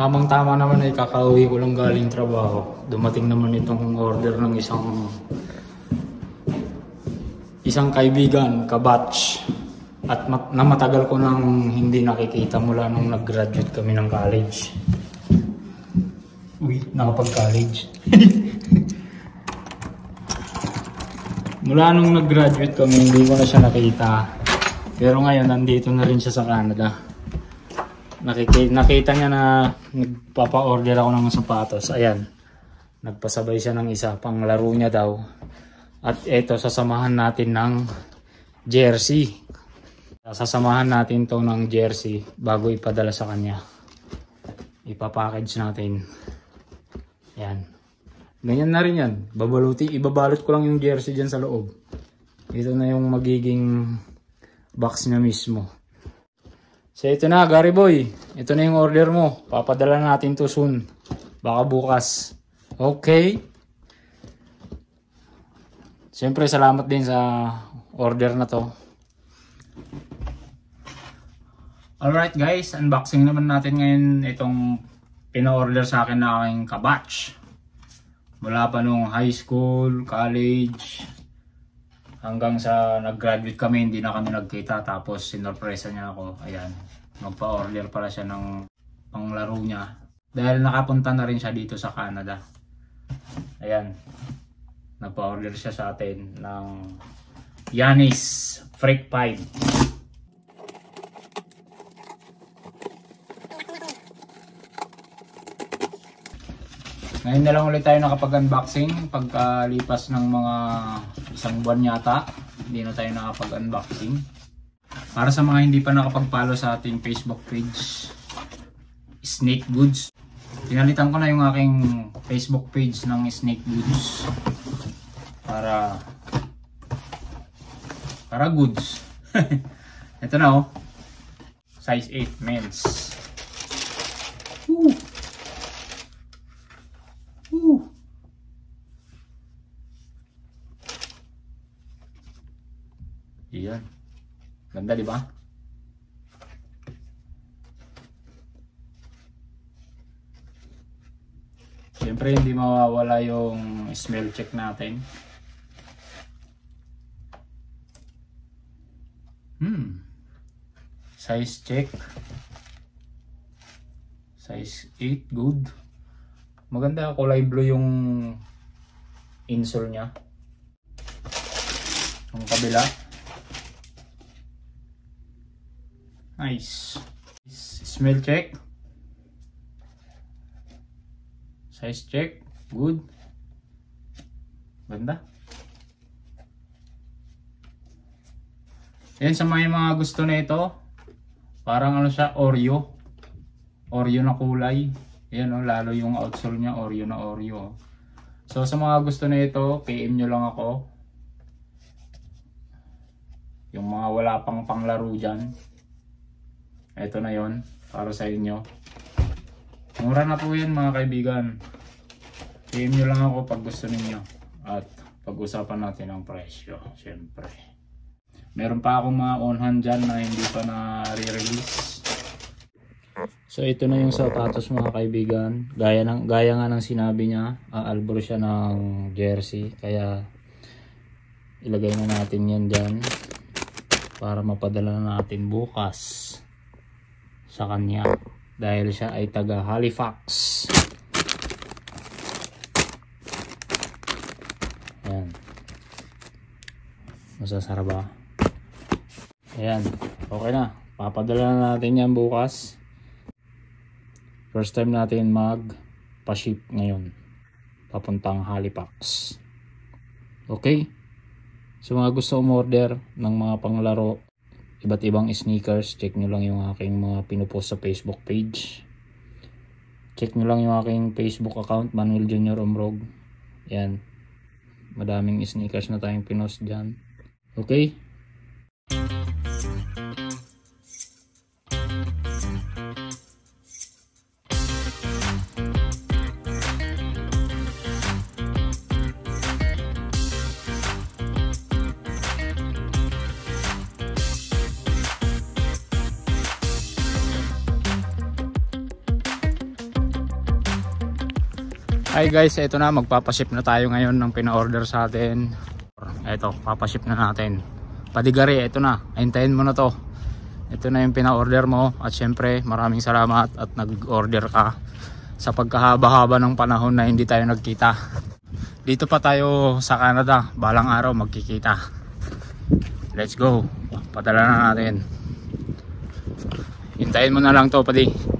Tamang-tama naman ay kakauwi ko lang galing trabaho. Dumating naman itong order ng isang kaibigan, kabatch. At na matagal ko nang hindi nakikita mula nung nag-graduate kami ng college. Uy, nakapag-college. Mula nung nag-graduate kami, hindi ko na siya nakita. Pero ngayon, nandito na rin siya sa Canada. Nakita niya na nagpapa-order ako ng sapatos. Ayan, nagpasabay siya ng isa, pang laro niya daw. At eto, sasamahan natin ng jersey. Sasamahan natin to ng jersey bago ipadala sa kanya. Ipapackage natin. Ayan. Ganyan na rin yan. Ibabalot ko lang yung jersey dyan sa loob. Ito na yung magiging box niya mismo. So ito na, Gary Boy. Ito na yung order mo. Papadala natin to soon. Baka bukas. Okay. Siyempre, salamat din sa order na to. Alright guys, unboxing naman natin ngayon itong pina-order sa akin na aking kabatch. Mula pa nung high school, college, hanggang sa nag-graduate kami, hindi na kami nagkita. Tapos sinurpresa niya ako. Ayan, magpa-order pala siya ng panglaro niya. Dahil nakapunta na rin siya dito sa Canada. Ayan, nagpa-order siya sa atin ng Yanis Freak 5. Ngayon na lang ulit tayo nakapag-unboxing. Pagkalipas ng mga isang buwan yata, hindi na tayo nakapag-unboxing. Para sa mga hindi pa nakapag-follow sa ating Facebook page, Snake Goods. Pinalitan ko na yung aking Facebook page ng Snake Goods. Para goods. Ito na oh. Size 8 men's. Woo! Iyan. Ganda, di ba? Siyempre hindi mawawala yung smell check natin. Size check. Size 8, good. Maganda, kulay blue yung insole niya. Ang kabila. Nice. Smell check. Size check. Good. Ganda. Yan sa mga gusto na ito. Parang ano siya, Oreo. Oreo na kulay. Yan o, lalo yung outsole niya, Oreo na Oreo. So sa mga gusto na ito, PM nyo lang ako. Yung mga wala pang panglaro dyan. Ito na yon para sa inyo. Mura na po yan mga kaibigan. PM nyo lang ako pag gusto ninyo. At pag-usapan natin ang presyo. Siyempre. Meron pa akong mga on-hand dyan na hindi pa na-re-release. So ito na yung sapatos mga kaibigan. Gaya nga ng sinabi niya, aalbor siya ng jersey. Kaya ilagay na natin yan dyan. Para mapadala na natin bukas sa kanya dahil siya ay taga Halifax. Ayan, masasarap ba? Ayan, okay na, papadala na natin yan bukas. First time natin pa-ship ngayon papuntang Halifax. Okay, so mga gusto umorder ng mga panglaro, iba't ibang sneakers, check nyo lang yung aking mga pinupost sa Facebook page. Check nyo lang yung aking Facebook account, Manuel Jr. Umrog. Yan, madaming sneakers na tayong pinost dyan. Okay. Hi guys, ito na, magpapaship na tayo ngayon ng pina-order sa atin. Ito, papaship na natin. Padigari, ito na, hintayin mo na to. Ito na yung pina-order mo. At syempre, maraming salamat at nag-order ka sa pagkahaba-haba ng panahon na hindi tayo nagkita. Dito pa tayo sa Canada, balang araw magkikita. Let's go, padala na natin. Hintayin mo na lang to, padi.